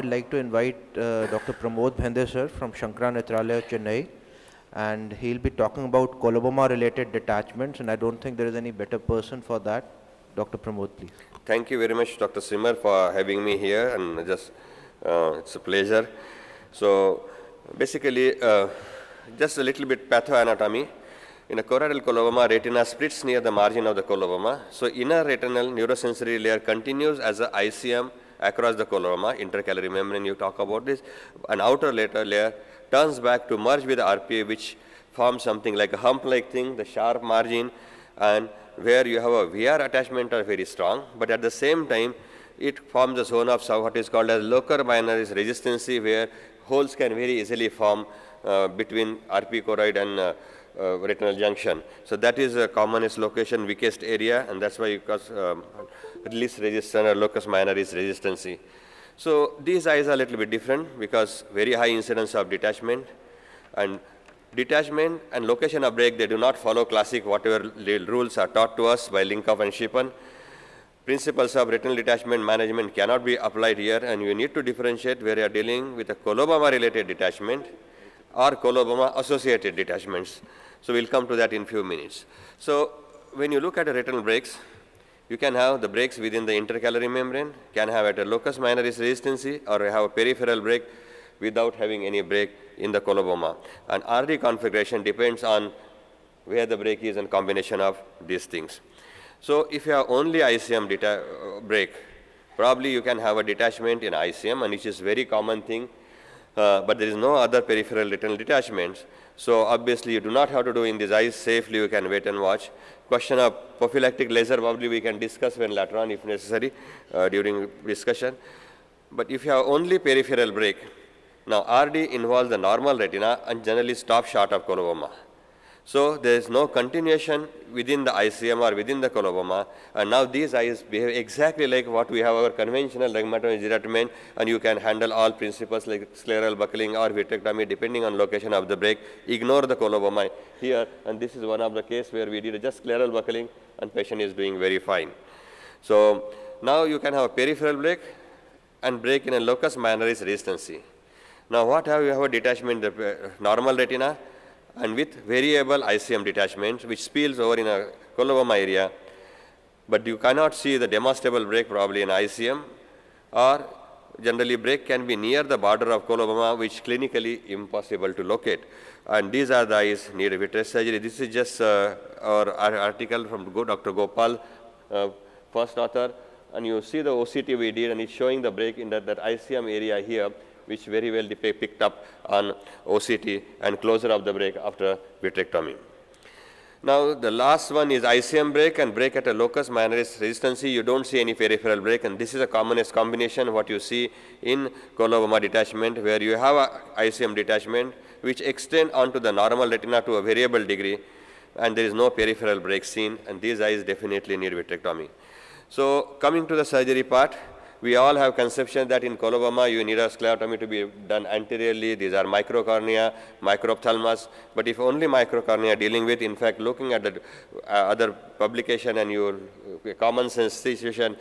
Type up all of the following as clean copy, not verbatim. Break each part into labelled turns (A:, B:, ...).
A: I'd like to invite Dr. Pramod Bhende sir from Shankara Netralaya, Chennai, and he'll be talking about Coloboma related detachments, and I don't think there is any better person for that. Dr. Pramod, please.
B: Thank you very much, Dr. Simmer, for having me here, and just it's a pleasure. So basically, just a little bit pathoanatomy. In a choroidal coloboma, retina splits near the margin of the coloboma. So inner retinal neurosensory layer continues as a ICM across the coloboma, intercalary membrane, you talk about this. An outer layer turns back to merge with the RPA, which forms something like a hump-like thing, the sharp margin, and where you have a VR attachment are very strong, but at the same time, it forms a zone of what is called as local binaries resistancy, where holes can very easily form between RP choroid and retinal junction. So that is a commonest location, weakest area, and that's why you cause release resistance or locus minoris resistancy. So these eyes are a little bit different because very high incidence of detachment, and detachment and location of break, they do not follow classic whatever rules are taught to us by Linkoff and Shippen. Principles of retinal detachment management cannot be applied here, and you need to differentiate where you are dealing with a coloboma related detachment or coloboma associated detachments. So we'll come to that in few minutes. So when you look at a retinal breaks, you can have the breaks within the intercalary membrane, can have at a locus minoris resistancy, or have a peripheral break without having any break in the coloboma. And RD configuration depends on where the break is and combination of these things. So if you have only ICM break, probably you can have a detachment in ICM, and which is very common thing, but there is no other peripheral retinal detachments. So obviously you do not have to do in these eyes safely, you can wait and watch. Question of prophylactic laser probably we can discuss when later on if necessary during discussion. But if you have only peripheral break, now RD involves the normal retina and generally stops short of coloboma. So there is no continuation within the ICM or within the coloboma, and now these eyes behave exactly like what we have our conventional rheumatology detachment, and you can handle all principles like scleral buckling or vitrectomy depending on location of the break. Ignore the coloboma here, and this is one of the case where we did just scleral buckling and patient is doing very fine. So now you can have a peripheral break and break in a locus minoris resistancy. Now what have you have a detachment, the normal retina, and with variable ICM detachment, which spills over in a coloboma area, but you cannot see the demonstrable break probably in ICM, or generally break can be near the border of coloboma, which clinically impossible to locate. And these are the eyes need vitreous surgery. This is just our article from Dr. Gopal, first author, and you see the OCT we did, and it's showing the break in that ICM area here, which very well picked up on OCT and closure of the break after vitrectomy. Now the last one is ICM break and break at a locus minoris resistancy. You don't see any peripheral break, and this is a commonest combination what you see in coloboma detachment, where you have a ICM detachment which extend onto the normal retina to a variable degree, and there is no peripheral break seen, and these eyes definitely need vitrectomy. So coming to the surgery part, we all have conception that in coloboma you need a sclerotomy to be done anteriorly. These are microcornea, microphthalmus. But if only microcornea dealing with, in fact, looking at the other publication and your common sense situation,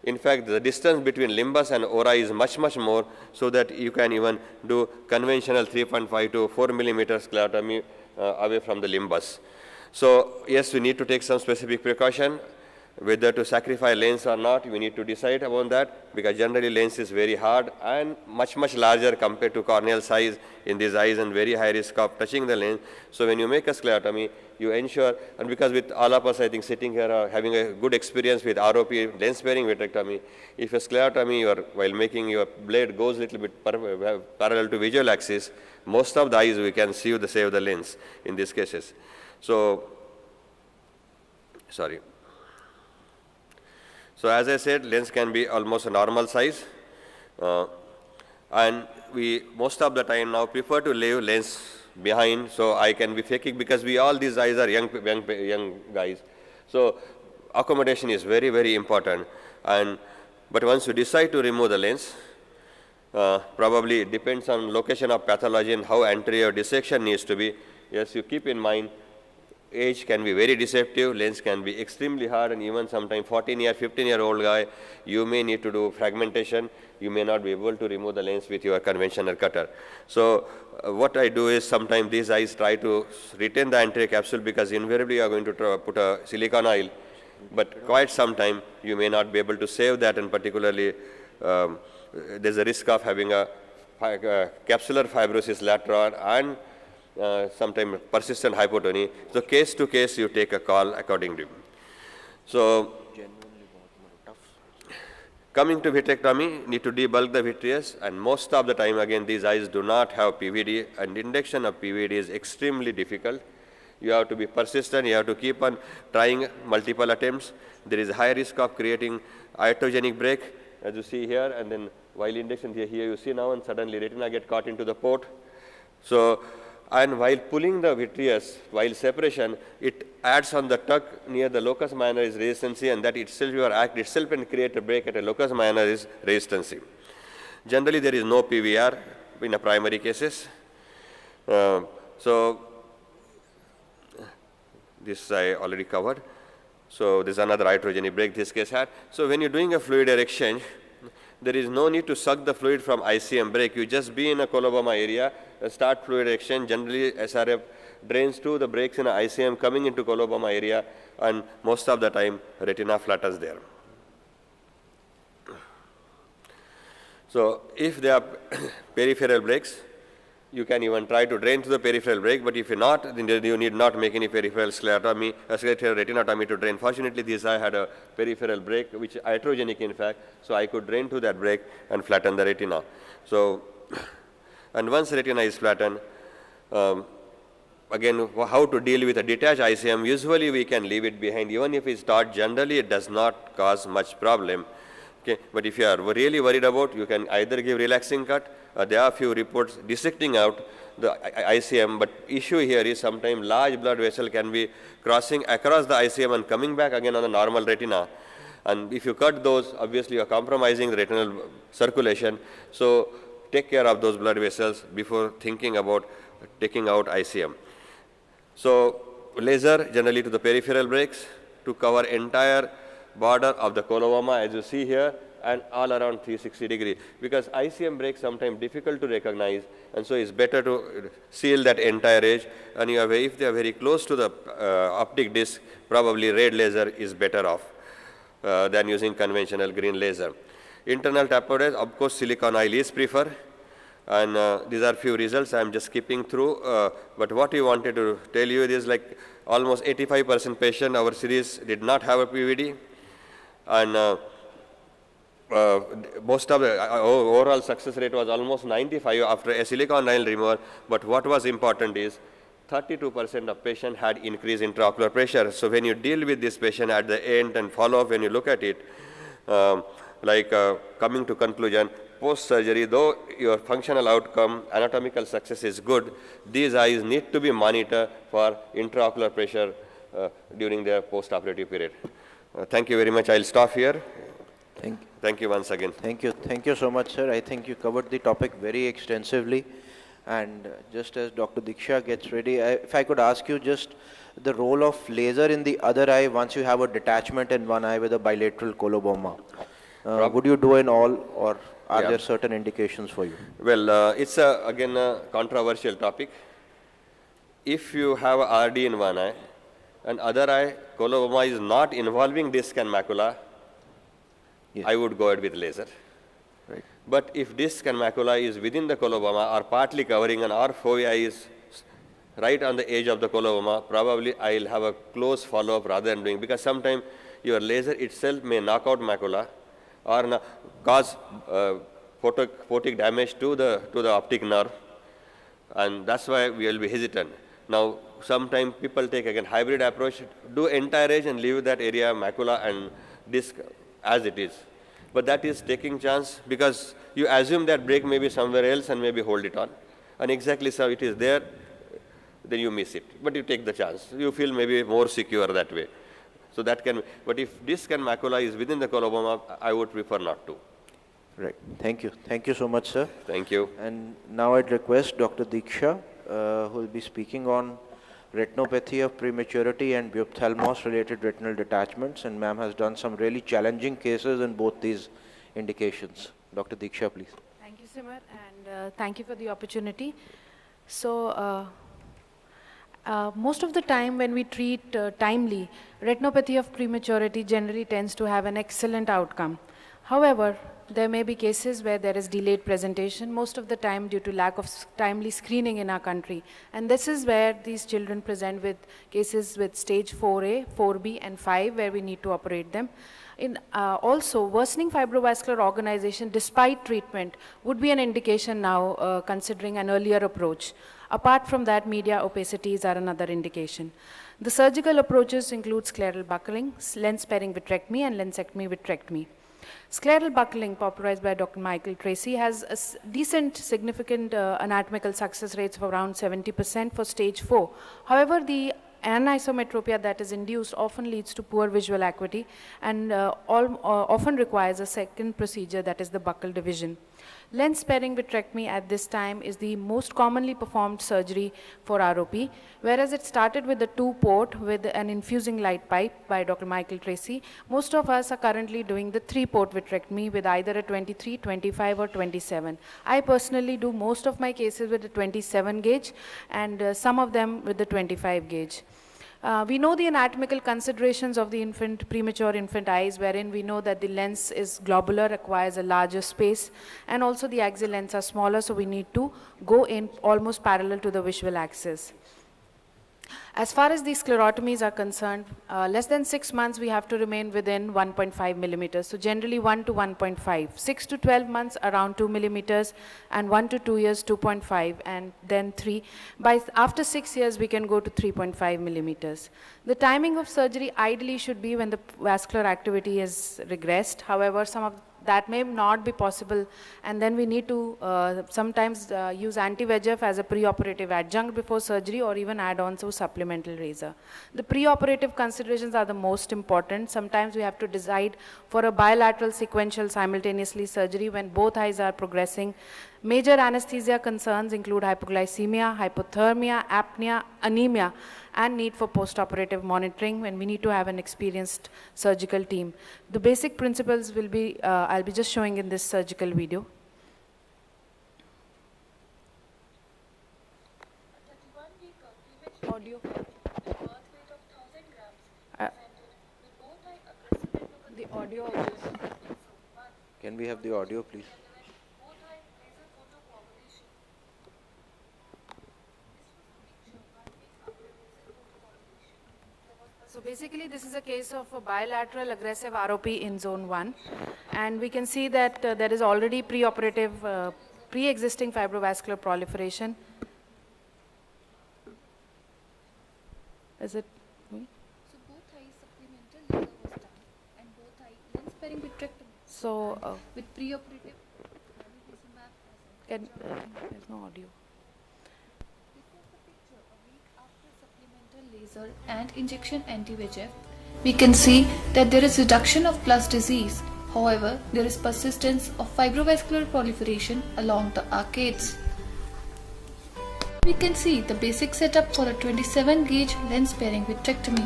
B: in fact, the distance between limbus and ora is much, much more, so that you can even do conventional 3.5 to 4 millimeter sclerotomy away from the limbus. So yes, we need to take some specific precaution. Whether to sacrifice lens or not, we need to decide about that, because generally lens is very hard and much, much larger compared to corneal size in these eyes, and very high risk of touching the lens. So when you make a sclerotomy, you ensure, and because with all of us I think sitting here are having a good experience with ROP, lens sparing vitrectomy, if a sclerotomy or while making your blade goes a little bit parallel to visual axis, most of the eyes we can save the lens in these cases. So, sorry. So as I said, lens can be almost a normal size, and we most of the time now prefer to leave lens behind, so I can be faking, because we all these eyes are young guys. So accommodation is very, very important. But once you decide to remove the lens, probably it depends on location of pathology and how anterior dissection needs to be. Yes, you keep in mind age can be very deceptive, lens can be extremely hard, and even sometimes 14-year, 15-year-old guy, you may need to do fragmentation. You may not be able to remove the lens with your conventional cutter. So what I do is sometimes these eyes try to retain the anterior capsule because invariably you are going to put a silicone oil, but quite some time you may not be able to save that, and particularly there's a risk of having a capsular fibrosis later on and sometimes persistent hypotony. So case to case you take a call accordingly. So coming to vitrectomy, need to debulk the vitreous, and most of the time again these eyes do not have PVD, and induction of PVD is extremely difficult. You have to be persistent, you have to keep on trying multiple attempts. There is a high risk of creating iatrogenic break, as you see here, and then while induction here you see now, and suddenly retina get caught into the port. So, and while pulling the vitreous, while separation, it adds on the tuck near the locus minoris resistancy, and that itself, your act itself and create a break at a locus minoris resistancy. Generally, there is no PVR in a primary cases. So, this I already covered. So, this is another iatrogenic break this case had. So, when you're doing a fluid air exchange, there is no need to suck the fluid from ICM break. You just be in a coloboma area, start fluid exchange. Generally, SRF drains to the breaks in a ICM coming into coloboma area, and most of the time retina flattens there. So, if there are peripheral breaks, you can even try to drain to the peripheral break, but if you're not, then you need not make any peripheral sclerotomy, retinotomy to drain. Fortunately, this eye had a peripheral break, which is iatrogenic in fact, so I could drain to that break and flatten the retina. So, and once retina is flattened, again, how to deal with a detached ICM? Usually we can leave it behind, even if it's taught, generally it does not cause much problem. Okay, but if you are really worried about, you can either give relaxing cut. There are a few reports dissecting out the ICM, but issue here is sometimes large blood vessel can be crossing across the ICM and coming back again on the normal retina. And if you cut those, obviously you are compromising the retinal circulation. So take care of those blood vessels before thinking about taking out ICM. So laser generally to the peripheral breaks to cover entire border of the coloboma, as you see here, and all around 360 degree, because ICM breaks sometimes difficult to recognize, and so it's better to seal that entire edge. And you have, if they are very close to the optic disc, probably red laser is better off than using conventional green laser. Internal tapered, of course, silicone oil is preferred, and these are few results. I am just skipping through, but what we wanted to tell you is like almost 85% patient our series did not have a PVD, and most of the overall success rate was almost 95 after a silicone oil removal. But what was important is 32% of patient had increased intraocular pressure. So when you deal with this patient at the end and follow up, when you look at it, coming to conclusion, post-surgery, though your functional outcome, anatomical success is good, these eyes need to be monitored for intraocular pressure during their post-operative period. Thank you very much. I'll stop here. Thank you once again.
A: Thank you. Thank you so much, sir. I think you covered the topic very extensively. And just as Dr. Diksha gets ready, if I could ask you just the role of laser in the other eye once you have a detachment in one eye with a bilateral coloboma. Would you do in all, or are there certain indications for you?
B: Well, it's again a controversial topic. If you have a RD in one eye and other eye, coloboma is not involving disc and macula, yes, I would go ahead with laser.
A: Right.
B: But if disc and macula is within the coloboma or partly covering, and our fovea is right on the edge of the coloboma, probably I'll have a close follow-up rather than doing, because sometimes your laser itself may knock out macula or cause photic damage to the optic nerve, and that's why we will be hesitant. Now, sometimes people take again hybrid approach, do entire edge and leave that area macula and disc as it is. But that is taking chance, because you assume that break may be somewhere else and maybe hold it on. And exactly so it is there, then you miss it. But you take the chance. You feel maybe more secure that way. So that can, but if disc and macula is within the coloboma, I would prefer not to.
A: Right. Thank you. Thank you so much, sir.
B: Thank you.
A: And now I'd request Dr. Diksha, who will be speaking on retinopathy of prematurity and ophthalmos-related retinal detachments, and ma'am has done some really challenging cases in both these indications. Dr. Diksha, please.
C: Thank you, Simar, and thank you for the opportunity. So, most of the time when we treat timely, retinopathy of prematurity generally tends to have an excellent outcome. However, there may be cases where there is delayed presentation, most of the time due to lack of timely screening in our country. And this is where these children present with cases with stage 4A, 4B, and 5, where we need to operate them. Also, worsening fibrovascular organization despite treatment would be an indication now, considering an earlier approach. Apart from that, media opacities are another indication. The surgical approaches include scleral buckling, lens-sparing vitrectomy, and lensectomy vitrectomy. Scleral buckling, popularized by Dr. Michael Tracy, has a decent, significant anatomical success rates of around 70% for stage 4. However, the anisometropia that is induced often leads to poor visual acuity and often requires a second procedure, that is the buccal division. Lens sparing vitrectomy at this time is the most commonly performed surgery for ROP, whereas it started with the 2-port with an infusing light pipe by Dr. Michael Tracy. Most of us are currently doing the 3-port vitrectomy with either a 23, 25 or 27. I personally do most of my cases with the 27 gauge and some of them with the 25 gauge. We know the anatomical considerations of the premature infant eyes, wherein we know that the lens is globular, requires a larger space, and also the axial lens are smaller, so we need to go in almost parallel to the visual axis. As far as these sclerotomies are concerned, less than 6 months we have to remain within 1.5 millimeters. So generally 1 to 1.5. 6 to 12 months around 2 millimeters, and 1 to 2 years 2.5, and then 3. After 6 years we can go to 3.5 millimeters. The timing of surgery ideally should be when the vascular activity has regressed. However, some of that may not be possible, and then we need to sometimes use anti-VEGF as a preoperative adjunct before surgery, or even add on to supplemental razor. The preoperative considerations are the most important. Sometimes we have to decide for a bilateral sequential simultaneously surgery when both eyes are progressing. Major anesthesia concerns include hypoglycemia, hypothermia, apnea, anemia, and need for postoperative monitoring when we need to have an experienced surgical team. The basic principles will be, I'll be just showing in this surgical video. Audio. The audio.
A: Can we have the audio, please?
C: So basically this is a case of a bilateral aggressive ROP in zone 1, and we can see that there is already preoperative, pre-existing fibrovascular proliferation. Is it?
D: So both eyes supplemental laser was done, and both eye lens sparing vitrectomy.
C: So
D: with preoperative
C: there's no audio.
D: Laser and injection anti-VEGF, we can see that there is reduction of plus disease. However, there is persistence of fibrovascular proliferation along the arcades. We can see the basic setup for a 27 gauge lens sparing vitrectomy.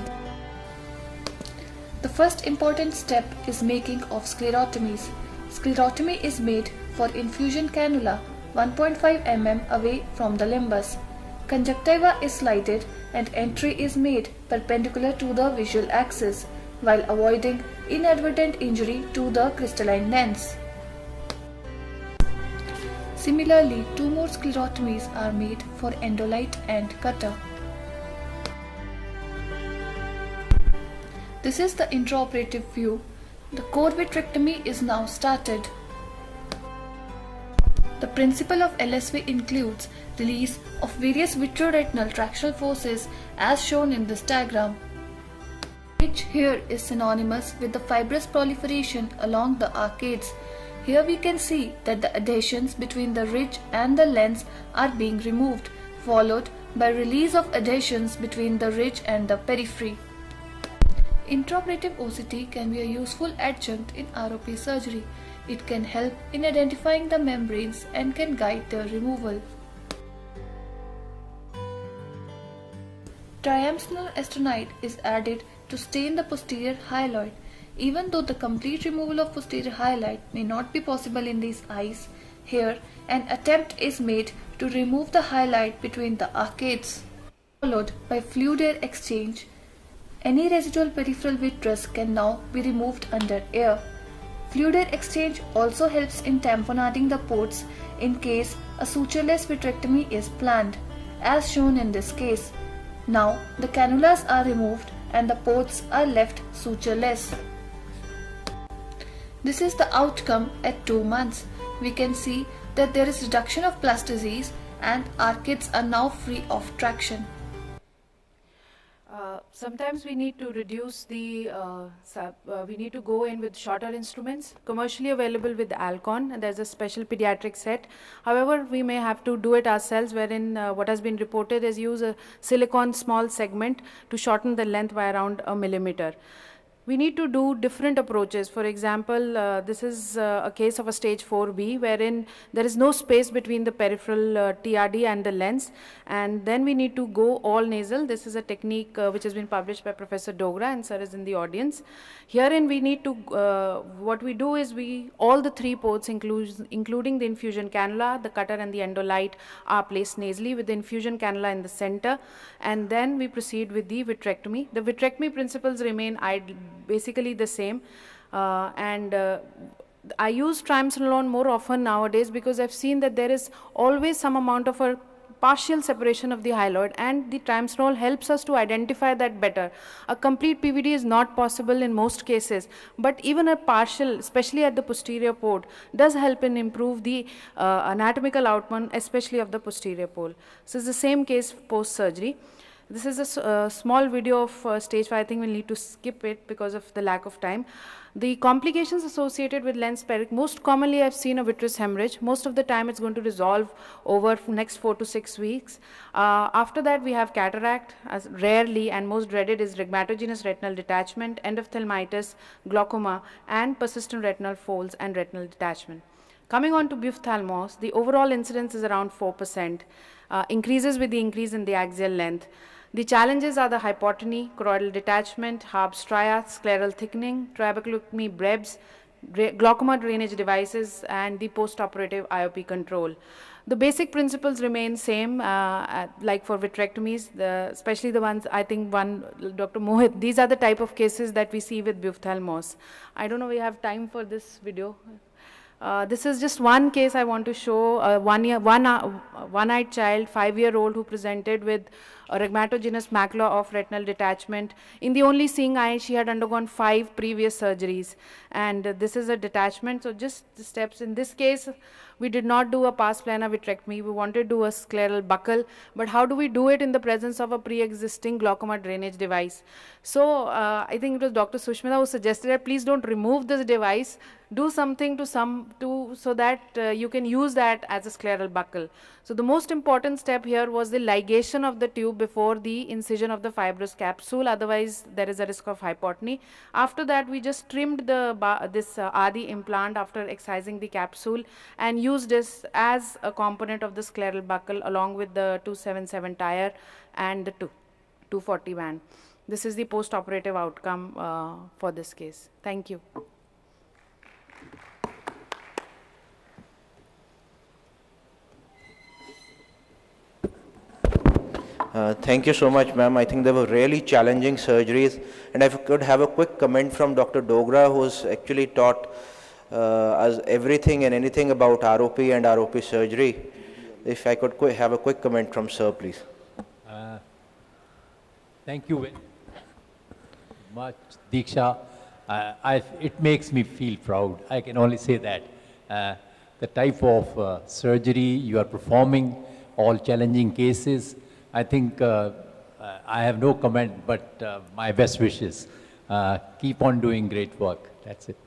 D: The first important step is making of sclerotomies. Sclerotomy is made for infusion cannula 1.5 mm away from the limbus. Conjunctiva is slided and entry is made perpendicular to the visual axis while avoiding inadvertent injury to the crystalline lens. Similarly, 2 more sclerotomies are made for endolite and cutter. This is the intraoperative view. The core vitrectomy is now started. The principle of LSV includes release of various vitreoretinal tractional forces as shown in this diagram, which here is synonymous with the fibrous proliferation along the arcades. Here we can see that the adhesions between the ridge and the lens are being removed, followed by release of adhesions between the ridge and the periphery. Intraoperative OCT can be a useful adjunct in ROP surgery. It can help in identifying the membranes and can guide their removal. Triamcinolone acetonide is added to stain the posterior hyaloid. Even though the complete removal of posterior hyaloid may not be possible in these eyes, here an attempt is made to remove the hyaloid between the arcades, followed by fluid air exchange. Any residual peripheral vitreous can now be removed under air. Fluid air exchange also helps in tamponading the ports in case a sutureless vitrectomy is planned, as shown in this case. Now the cannulas are removed and the ports are left sutureless. This is the outcome at 2 months. We can see that there is reduction of plasticity and arcades are now free of traction.
C: Sometimes we need to reduce the, we need to go in with shorter instruments, commercially available with Alcon, and there's a special pediatric set. However, we may have to do it ourselves, wherein what has been reported is use a silicone small segment to shorten the length by around 1 millimeter. We need to do different approaches. For example, this is a case of a stage 4B, wherein there is no space between the peripheral TRD and the lens, and then we need to go all nasal. This is a technique which has been published by Professor Dogra, and sir is in the audience. Herein we need to, what we do is all the 3 ports, including the infusion cannula, the cutter and the endolite, are placed nasally with the infusion cannula in the center, and then we proceed with the vitrectomy. The vitrectomy principles remain basically the same, I use triamcinolone more often nowadays because I've seen that there is always some amount of a partial separation of the hyaloid, and the triamcinolone helps us to identify that better. A complete PVD is not possible in most cases, but even a partial, especially at the posterior port, does help in improve the anatomical outcome, especially of the posterior pole. So it's the same case post-surgery. This is a small video of stage 5. I think we'll need to skip it because of the lack of time. The complications associated with lens peric, most commonly I've seen a vitreous hemorrhage. Most of the time it's going to resolve over next 4 to 6 weeks. After that we have cataract, as rarely and most dreaded is rhegmatogenous retinal detachment, endophthalmitis, glaucoma, and persistent retinal folds and retinal detachment. Coming on to ophthalmos, the overall incidence is around 4%, increases with the increase in the axial length. The challenges are the hypotony, choroidal detachment, Harb stria, scleral thickening, trabeculotomy brebs, glaucoma drainage devices, and the post-operative IOP control. The basic principles remain same, like for vitrectomies, especially the ones, I think Dr. Mohit, these are the type of cases that we see with ophthalmos. I don't know, we have time for this video. This is just one case I want to show, a one-eyed child, 5-year-old, who presented with a rhegmatogenous macula of retinal detachment. In the only seeing eye, she had undergone 5 previous surgeries, and this is a detachment. So just the steps. In this case, we did not do a pars plana vitrectomy. We wanted to do a scleral buckle, but how do we do it in the presence of a pre-existing glaucoma drainage device? So I think it was Dr. Sushmita who suggested that please don't remove this device, do something so that you can use that as a scleral buckle. So the most important step here was the ligation of the tube before the incision of the fibrous capsule, otherwise there is a risk of hypotony. After that, we just trimmed this Adi implant after excising the capsule and used this as a component of the scleral buckle along with the 277 tire and the 240 band. This is the post-operative outcome for this case. Thank you.
A: Thank you so much, ma'am. I think they were really challenging surgeries. And if I could have a quick comment from Dr. Dogra, who's actually taught us everything and anything about ROP and ROP surgery. If I could have a quick comment from sir, please.
E: Thank you very much, Diksha. It makes me feel proud. I can only say that. The type of surgery you are performing, all challenging cases, I think I have no comment but my best wishes. Keep on doing great work. That's it.